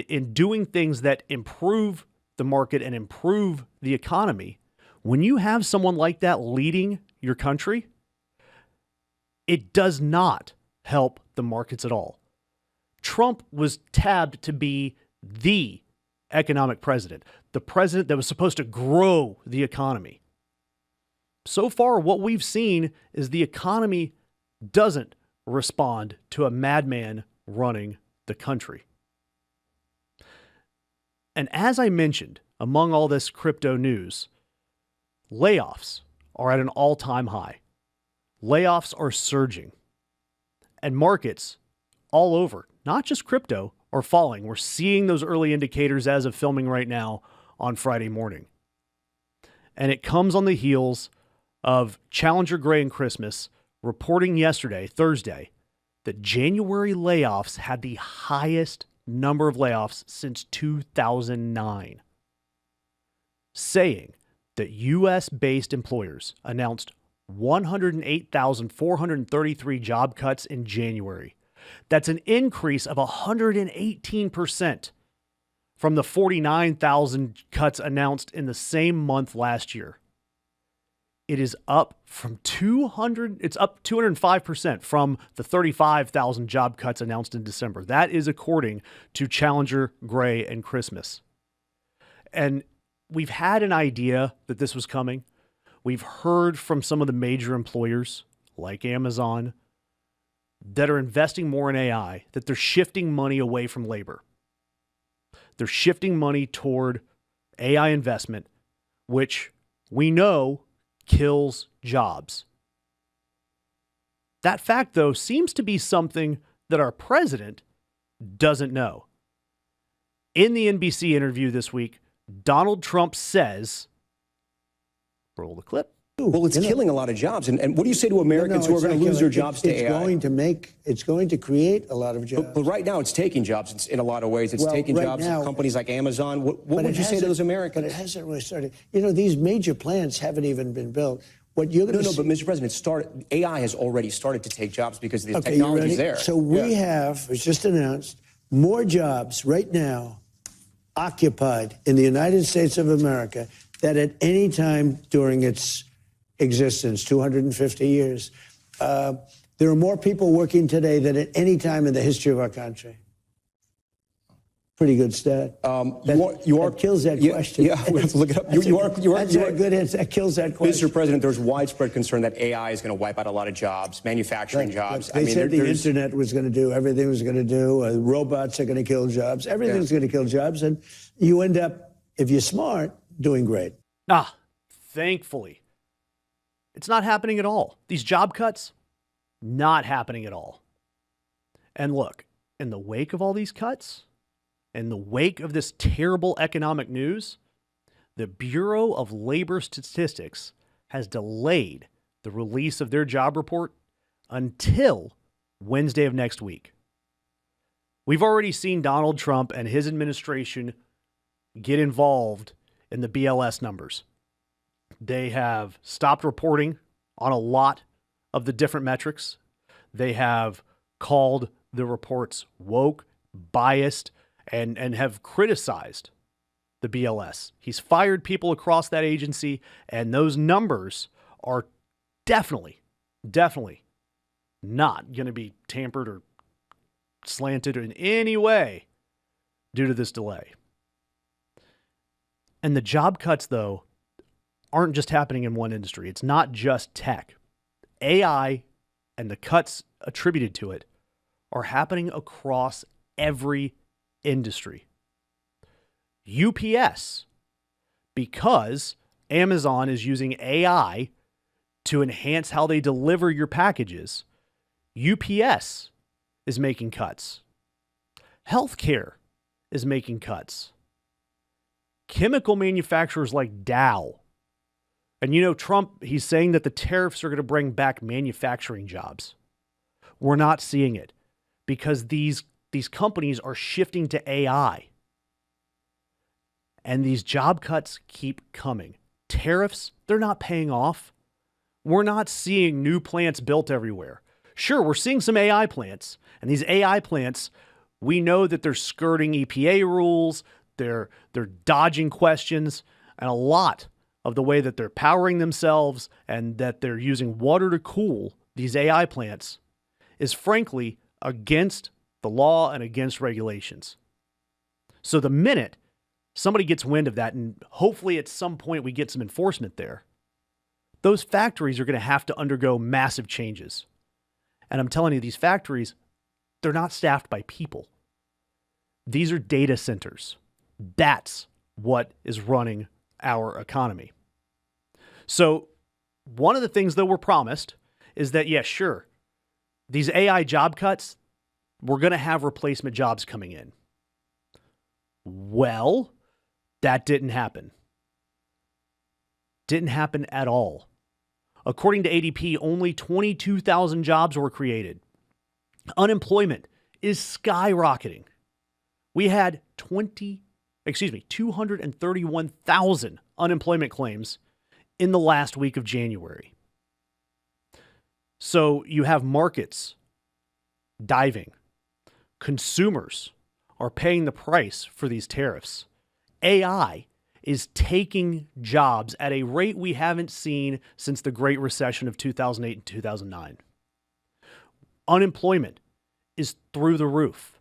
in doing things that improve the market and improve the economy, when you have someone like that leading your country, it does not help the markets at all. Trump was tabbed to be the economic president, the president that was supposed to grow the economy. So far, what we've seen is the economy doesn't respond to a madman running the country. And as I mentioned, among all this crypto news, layoffs are at an all-time high. Layoffs are surging. And markets all over, not just crypto, are falling. We're seeing those early indicators as of filming right now on Friday morning. And it comes on the heels of Challenger Gray and Christmas reporting yesterday, Thursday, that January layoffs had the highest number of layoffs since 2009, saying that U.S.-based employers announced 108,433 job cuts in January. That's an increase of 118% from the 49,000 cuts announced in the same month last year. It is up from 205% from the 35,000 job cuts announced in December. That is according to Challenger, Gray, and Christmas. And we've had an idea that this was coming. We've heard from some of the major employers, like Amazon, that are investing more in AI, that they're shifting money away from labor. They're shifting money toward AI investment, which we know kills jobs. That fact, though, seems to be something that our president doesn't know. In the NBC interview this week, Donald Trump says, roll the clip. Well, it's killing a lot of jobs. And what do you say to Americans who are going to lose their jobs to AI? It's going to create a lot of jobs. But right now, it's taking jobs in a lot of ways. It's taking jobs at companies like Amazon. What would you say to those Americans? But it hasn't really started. You know, these major plants haven't even been built. What you're going to but Mr. President, AI has already started to take jobs because the technology is there. So we have, it's just announced, more jobs right now occupied in the United States of America than at any time during its existence, 250 years. There are more people working today than at any time in the history of our country. Pretty good stat. That kills that question. Yeah, we have to look it up. That's a good answer. That kills that question. Mr. President, there's widespread concern that AI is going to wipe out a lot of jobs, manufacturing jobs. They said the internet was going to do, everything was going to do, robots are going to kill jobs, everything's going to kill jobs, and you end up, if you're smart, doing great. Thankfully, it's not happening at all. These job cuts, not happening at all. And look, in the wake of all these cuts, in the wake of this terrible economic news, the Bureau of Labor Statistics has delayed the release of their job report until Wednesday of next week. We've already seen Donald Trump and his administration get involved in the BLS numbers. They have stopped reporting on a lot of the different metrics. They have called the reports woke, biased, and have criticized the BLS. He's fired people across that agency, and those numbers are definitely not going to be tampered or slanted in any way due to this delay. And the job cuts, though, aren't just happening in one industry. It's not just tech. AI and the cuts attributed to it are happening across every industry. UPS, because Amazon is using AI to enhance how they deliver your packages, UPS is making cuts. Healthcare is making cuts. Chemical manufacturers like Dow. And Trump, he's saying that the tariffs are going to bring back manufacturing jobs. We're not seeing it because these companies are shifting to AI. And these job cuts keep coming. Tariffs, they're not paying off. We're not seeing new plants built everywhere. Sure, we're seeing some AI plants. And these AI plants, we know that they're skirting EPA rules, they're dodging questions, and a lot of the way that they're powering themselves and that they're using water to cool these AI plants is frankly against the law and against regulations. So the minute somebody gets wind of that, and hopefully at some point we get some enforcement there, those factories are going to have to undergo massive changes. And I'm telling you, these factories, they're not staffed by people. These are data centers. That's what is running our economy. So one of the things that we're promised is that, yeah, sure, these AI job cuts, we're going to have replacement jobs coming in. Well, that didn't happen. Didn't happen at all. According to ADP, only 22,000 jobs were created. Unemployment is skyrocketing. We had 231,000 unemployment claims in the last week of January. So you have markets diving. Consumers are paying the price for these tariffs. AI is taking jobs at a rate we haven't seen since the Great Recession of 2008 and 2009. Unemployment is through the roof.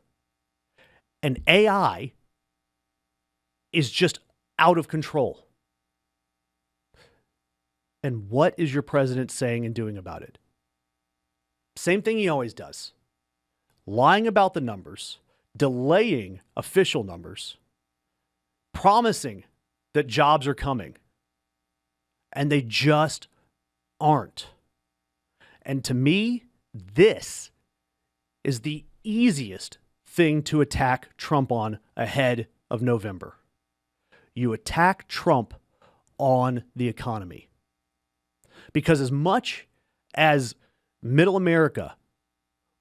And AI is just out of control. And what is your president saying and doing about it? Same thing he always does. Lying about the numbers, delaying official numbers, promising that jobs are coming, and they just aren't. And to me, this is the easiest thing to attack Trump on ahead of November. You attack Trump on the economy. Because as much as middle America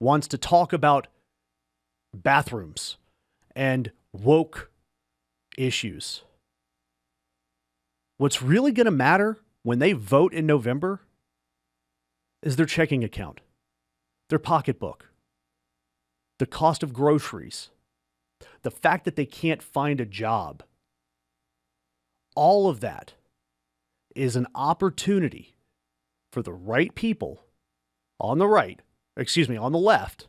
wants to talk about bathrooms and woke issues, what's really going to matter when they vote in November is their checking account, their pocketbook, the cost of groceries, the fact that they can't find a job. All of that is an opportunity for the right people on the left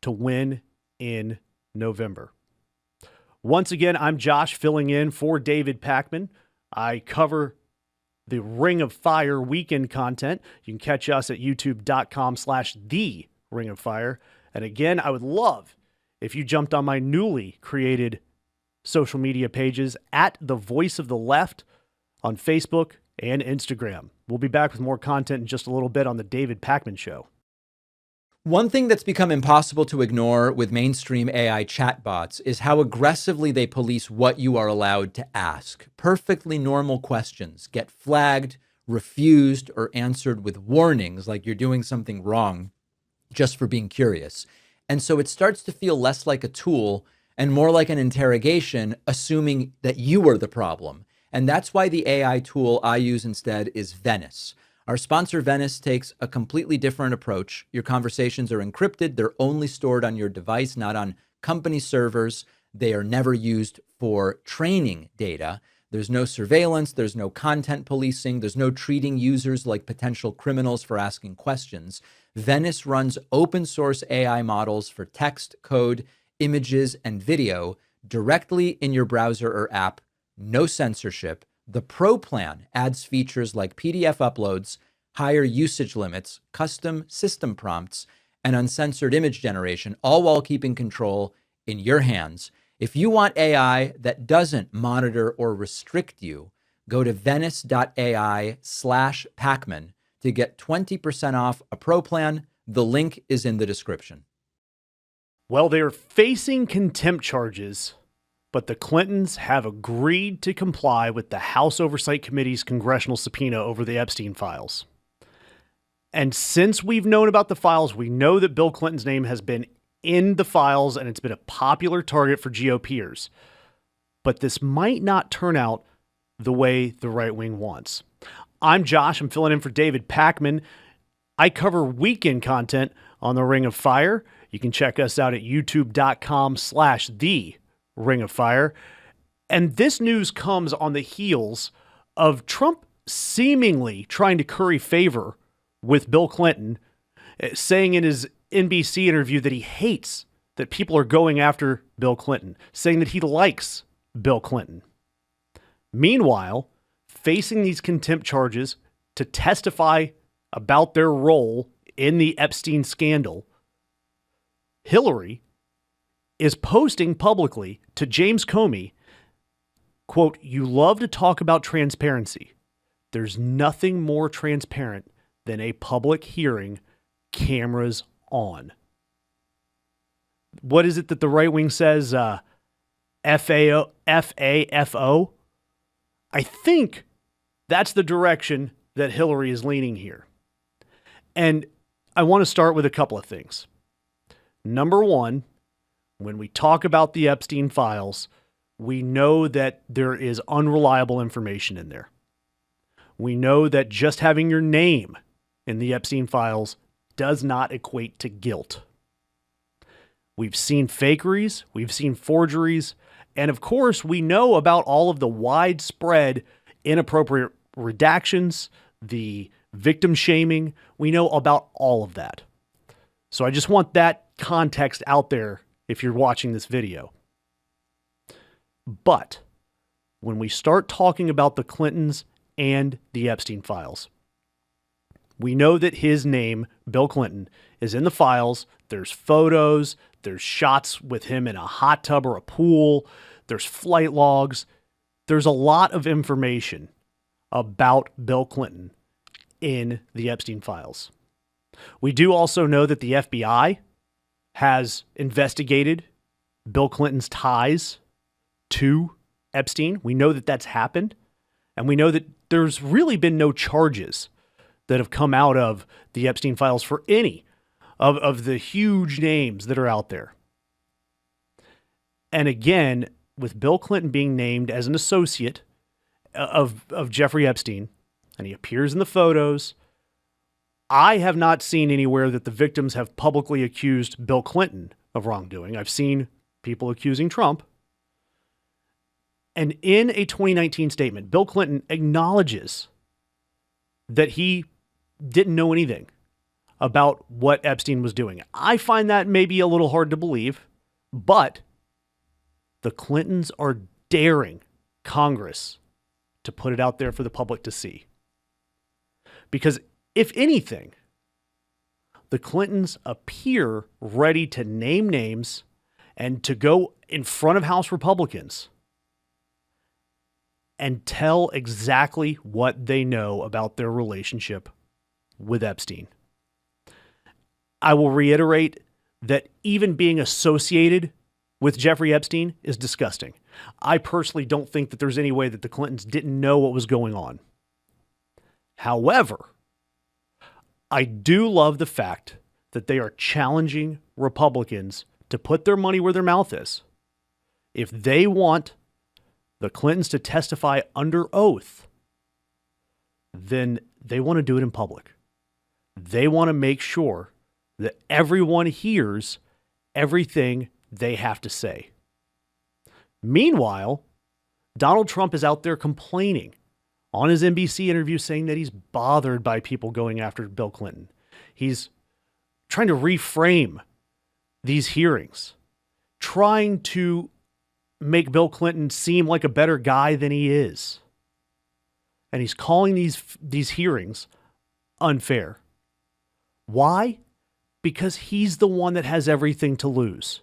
to win in November. Once again, I'm Josh filling in for David Pakman. I cover the Ring of Fire weekend content. You can catch us at youtube.com/The Ring of Fire. And again, I would love if you jumped on my newly created social media pages at The Voice of the Left on Facebook and Instagram. We'll be back with more content in just a little bit on the David Pakman Show. One thing that's become impossible to ignore with mainstream AI chatbots is how aggressively they police what you are allowed to ask. Perfectly normal questions get flagged, refused, or answered with warnings like you're doing something wrong just for being curious. And so it starts to feel less like a tool and more like an interrogation, assuming that you are the problem. And that's why the AI tool I use instead is Venice. Our sponsor, Venice, takes a completely different approach. Your conversations are encrypted. They're only stored on your device, not on company servers. They are never used for training data. There's no surveillance. There's no content policing. There's no treating users like potential criminals for asking questions. Venice runs open source AI models for text, code, images, and video directly in your browser or app. No censorship. The Pro plan adds features like PDF uploads, higher usage limits, custom system prompts, and uncensored image generation, all while keeping control in your hands. If you want AI that doesn't monitor or restrict you, go to venice.ai/Pakman to get 20% off a Pro plan. The link is in the description. Well, they're facing contempt charges, but the Clintons have agreed to comply with the House Oversight Committee's congressional subpoena over the Epstein files. And since we've known about the files, we know that Bill Clinton's name has been in the files and it's been a popular target for GOPers. But this might not turn out the way the right wing wants. I'm Josh. I'm filling in for David Pakman. I cover weekend content on the Ring of Fire. You can check us out at youtube.com/The Ring of Fire. And this news comes on the heels of Trump seemingly trying to curry favor with Bill Clinton, saying in his NBC interview that he hates that people are going after Bill Clinton, saying that he likes Bill Clinton. Meanwhile, facing these contempt charges to testify about their role in the Epstein scandal, Hillary is posting publicly to James Comey, quote, "You love to talk about transparency. There's nothing more transparent than a public hearing, cameras on." What is it that the right wing says? FAFO? I think that's the direction that Hillary is leaning here. And I want to start with a couple of things. Number one, when we talk about the Epstein files, we know that there is unreliable information in there. We know that just having your name in the Epstein files does not equate to guilt. We've seen fakeries, we've seen forgeries, and of course, we know about all of the widespread inappropriate redactions, the victim shaming. We know about all of that. So I just want that context out there if you're watching this video. But when we start talking about the Clintons and the Epstein files, we know that his name, Bill Clinton, is in the files. There's photos, there's shots with him in a hot tub or a pool, there's flight logs. There's a lot of information about Bill Clinton in the Epstein files. We do also know that the FBI has investigated Bill Clinton's ties to Epstein. We know that that's happened. And we know that there's really been no charges that have come out of the Epstein files for any of the huge names that are out there. And again, with Bill Clinton being named as an associate of Jeffrey Epstein, and he appears in the photos, I have not seen anywhere that the victims have publicly accused Bill Clinton of wrongdoing. I've seen people accusing Trump. And in a 2019 statement, Bill Clinton acknowledges that he didn't know anything about what Epstein was doing. I find that maybe a little hard to believe, but The Clintons are daring Congress to put it out there for the public to see. Because if anything, the Clintons appear ready to name names and to go in front of House Republicans and tell exactly what they know about their relationship with Epstein. I will reiterate that even being associated with Jeffrey Epstein is disgusting. I personally don't think that there's any way that the Clintons didn't know what was going on. However, I do love the fact that they are challenging Republicans to put their money where their mouth is. If they want the Clintons to testify under oath, then they want to do it in public. They want to make sure that everyone hears everything they have to say. Meanwhile, Donald Trump is out there complaining on his NBC interview, saying that he's bothered by people going after Bill Clinton. He's trying to reframe these hearings, trying to make Bill Clinton seem like a better guy than he is. And he's calling these hearings unfair. Why? Because he's the one that has everything to lose.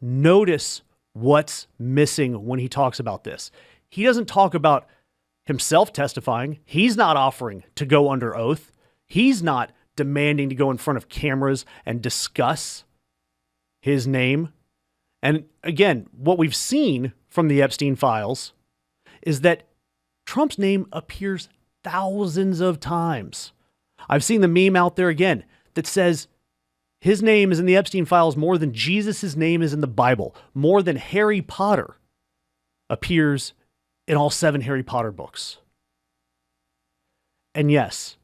Notice what's missing when he talks about this. He doesn't talk about himself testifying. He's not offering to go under oath. He's not demanding to go in front of cameras and discuss his name. And again, what we've seen from the Epstein files is that Trump's name appears thousands of times. I've seen the meme out there again that says his name is in the Epstein files more than Jesus' name is in the Bible, more than Harry Potter appears in all 7 Harry Potter books. And yes,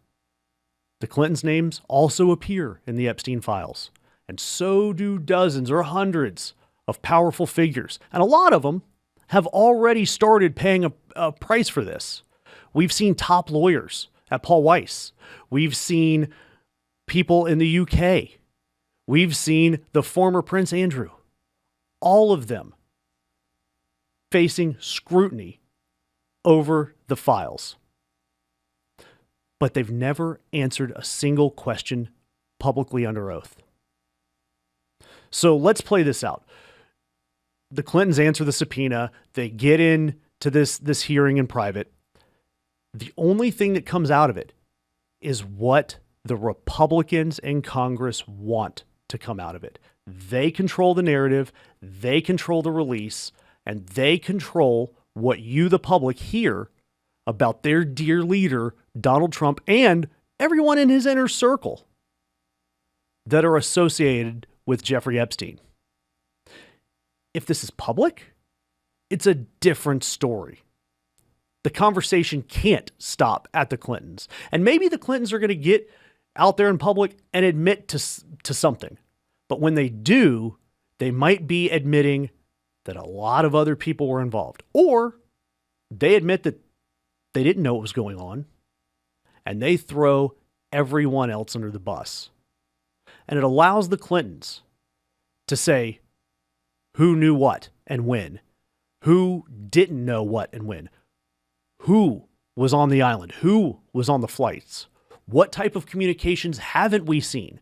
the Clintons' names also appear in the Epstein files, and so do dozens or hundreds of powerful figures. And a lot of them have already started paying a price for this. We've seen top lawyers at Paul Weiss. We've seen people in the UK. We've seen the former Prince Andrew. All of them facing scrutiny over the files. But they've never answered a single question publicly under oath. So let's play this out. The Clintons answer the subpoena. They get into this hearing in private. The only thing that comes out of it is what the Republicans in Congress want to come out of it. They control the narrative, they control the release, and they control what you, the public, hear about their dear leader, Donald Trump, and everyone in his inner circle that are associated with Jeffrey Epstein. If this is public, it's a different story. The conversation can't stop at the Clintons. And maybe the Clintons are going to get out there in public and admit to something. But when they do, they might be admitting that a lot of other people were involved. Or they admit that they didn't know what was going on, and they throw everyone else under the bus. And it allows the Clintons to say who knew what and when, who didn't know what and when, who was on the island, who was on the flights, what type of communications haven't we seen.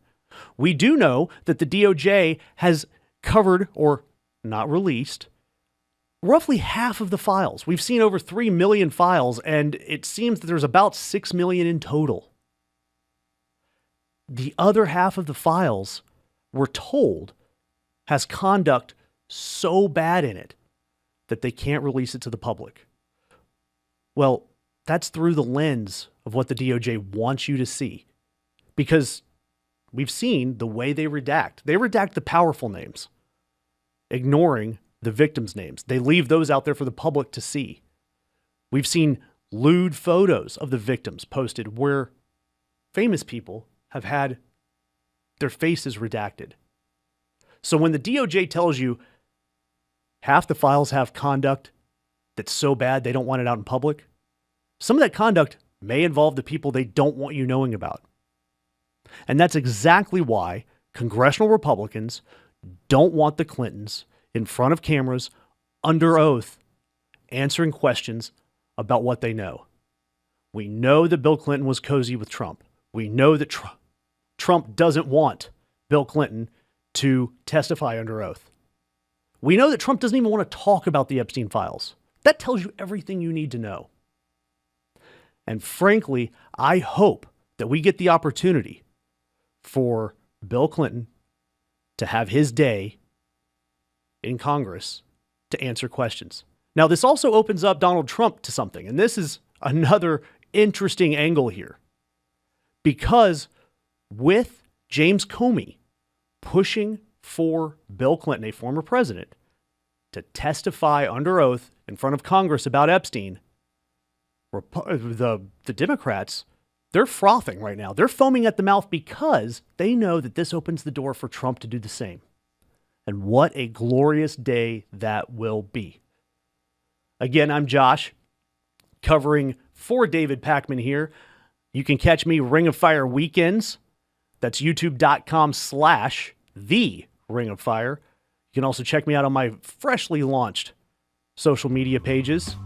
We do know that the DOJ has covered or not released roughly half of the files. We've seen over 3 million files, and it seems that there's about 6 million in total. The other half of the files, we're told, has conduct so bad in it that they can't release it to the public. Well, that's through the lens of what the DOJ wants you to see, because we've seen the way they redact. They redact the powerful names, ignoring the victims' names. They leave those out there for the public to see. We've seen lewd photos of the victims posted where famous people have had their faces redacted. So when the DOJ tells you half the files have conduct that's so bad they don't want it out in public, some of that conduct may involve the people they don't want you knowing about. And that's exactly why congressional Republicans don't want the Clintons in front of cameras, under oath, answering questions about what they know. We know that Bill Clinton was cozy with Trump. We know that Trump doesn't want Bill Clinton to testify under oath. We know that Trump doesn't even want to talk about the Epstein files. That tells you everything you need to know. And frankly, I hope that we get the opportunity for Bill Clinton to have his day in Congress to answer questions. Now, this also opens up Donald Trump to something, and this is another interesting angle here. Because with James Comey pushing for Bill Clinton, a former president, to testify under oath in front of Congress about Epstein, the Democrats, they're frothing right now. They're foaming at the mouth because they know that this opens the door for Trump to do the same. And what a glorious day that will be. Again, I'm Josh, covering for David Pakman here. You can catch me Ring of Fire weekends. That's youtube.com/The Ring of Fire. You can also check me out on my freshly launched social media pages,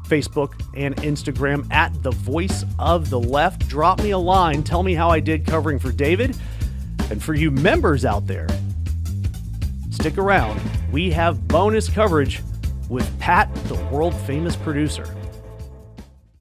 Facebook and Instagram at The Voice of the Left. Drop me a line. Tell me how I did covering for David. And for you members out there, stick around. We have bonus coverage with Pat, the world famous producer.